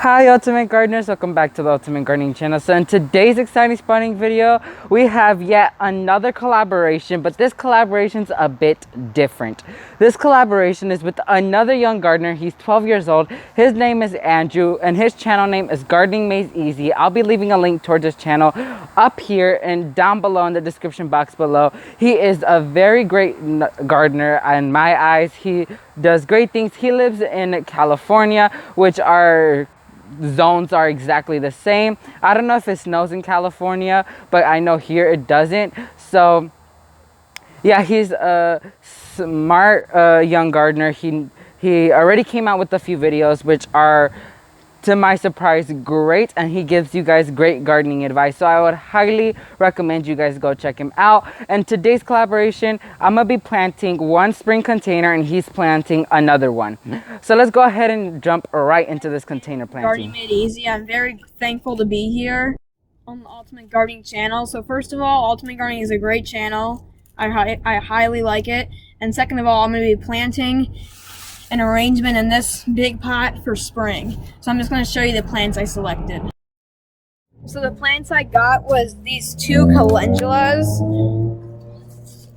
Hi Ultimate Gardeners, welcome back to the Ultimate Gardening channel. So in today's exciting spotting video, we have yet another collaboration, but this collaboration's a bit different. This collaboration is with another young gardener. He's 12 years old. His name is Andrew and his channel name is Gardening Made Easy. I'll be leaving a link towards his channel up here and down below in the description box below. He is a very great gardener in my eyes. He does great things. He lives in California, which are zones are exactly the same. I don't know if it snows in California, but I know here it doesn't. So yeah, he's a smart young gardener. He already came out with a few videos which are, to my surprise, great, and he gives you guys great gardening advice. So I would highly recommend you guys go check him out. And today's collaboration, I'm gonna be planting one spring container and he's planting another one. So let's go ahead and jump right into this container planting. Gardening Made Easy. I'm very thankful to be here on the Ultimate Gardening channel. So first of all, Ultimate Gardening is a great channel. I highly like it. And second of all, I'm going to be planting an arrangement in this big pot for spring. So I'm just going to show you the plants I selected. So the plants I got was these two calendulas.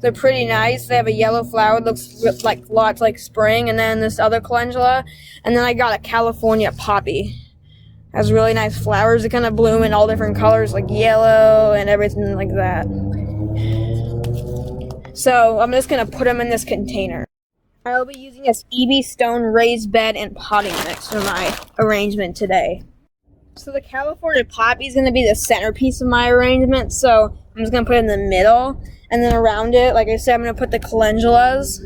They're pretty nice. They have a yellow flower, it looks like lots like spring, and then this other calendula. And then I got a California poppy. Has really nice flowers that kind of bloom in all different colors, like yellow and everything like that. So I'm just going to put them in this container. I'll be using this EB Stone raised bed and potting mix for my arrangement today. So the California poppy is going to be the centerpiece of my arrangement, so I'm just going to put it in the middle, and then around it, like I said, I'm going to put the calendulas,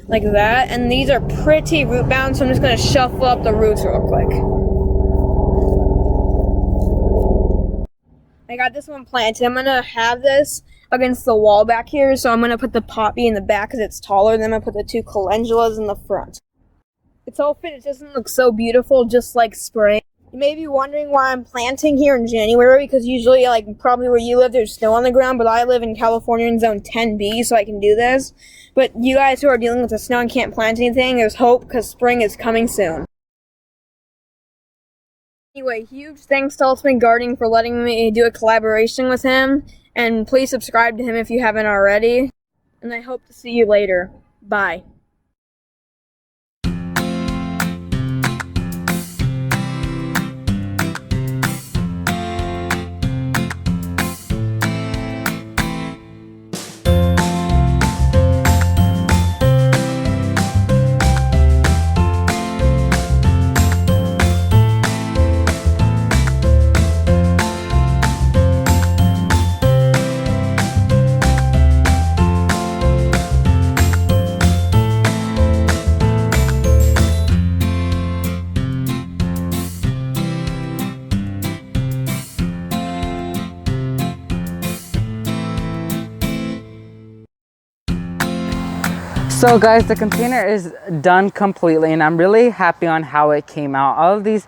like that, and these are pretty root bound, so I'm just going to shuffle up the roots real quick. I got this one planted. I'm going to have this against the wall back here, so I'm going to put the poppy in the back because it's taller, and then I'm going to put the two calendulas in the front. It's all fit. It doesn't look so beautiful, just like spring. You may be wondering why I'm planting here in January, because usually, like probably where you live, there's snow on the ground, but I live in California in zone 10B, so I can do this. But you guys who are dealing with the snow and can't plant anything, there's hope because spring is coming soon. Anyway, huge thanks to Ultimate Gardening for letting me do a collaboration with him. And please subscribe to him if you haven't already. And I hope to see you later. Bye. So guys, the container is done completely and I'm really happy on how it came out. All of these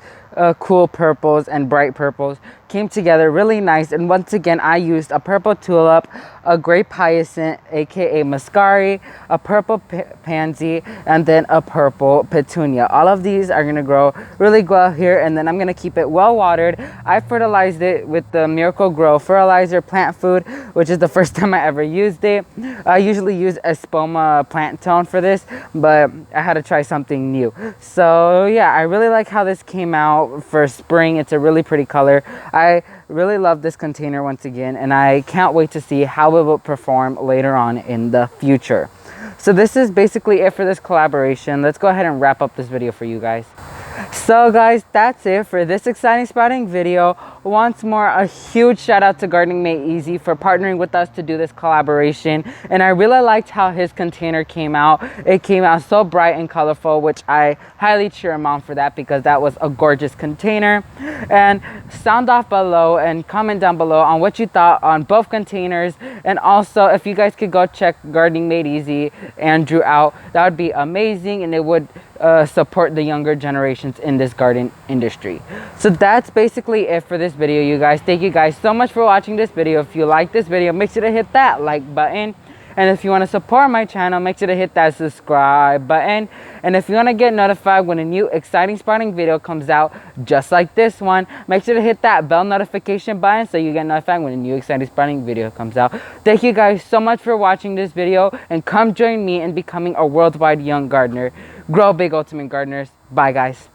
cool purples and bright purples came together really nice, and once again I used a purple tulip, a gray hyacinth aka muscari, a purple pansy, and then a purple petunia. All of these are going to grow really well here, and then I'm going to keep it well watered. I fertilized it with the Miracle Grow fertilizer plant food, which is the first time I ever used it. I usually use Espoma plant tone for this, but I had to try something new. So yeah, I really like how this came out for spring. It's a really pretty color. I really love this container once again, and I can't wait to see how it will perform later on in the future. So this is basically it for this collaboration. Let's go ahead and wrap up this video for you guys. So guys, that's it for this exciting spotting video. Once more, a huge shout out to Gardening Made Easy for partnering with us to do this collaboration. And I really liked how his container came out. It came out so bright and colorful, which I highly cheer him on for that, because that was a gorgeous container. And sound off below and comment down below on what you thought on both containers. And also, if you guys could go check Gardening Made Easy Andrew out, that would be amazing, and it would support the younger generations in this garden industry. So that's basically it for this video, you guys. Thank you guys so much for watching this video. If you like this video, make sure to hit that like button And if you want to support my channel, make sure to hit that subscribe button. And if you want to get notified when a new exciting sprouting video comes out, just like this one, make sure to hit that bell notification button so you get notified when a new exciting sprouting video comes out. Thank you guys so much for watching this video, and come join me in becoming a worldwide young gardener. Grow big, ultimate gardeners. Bye guys.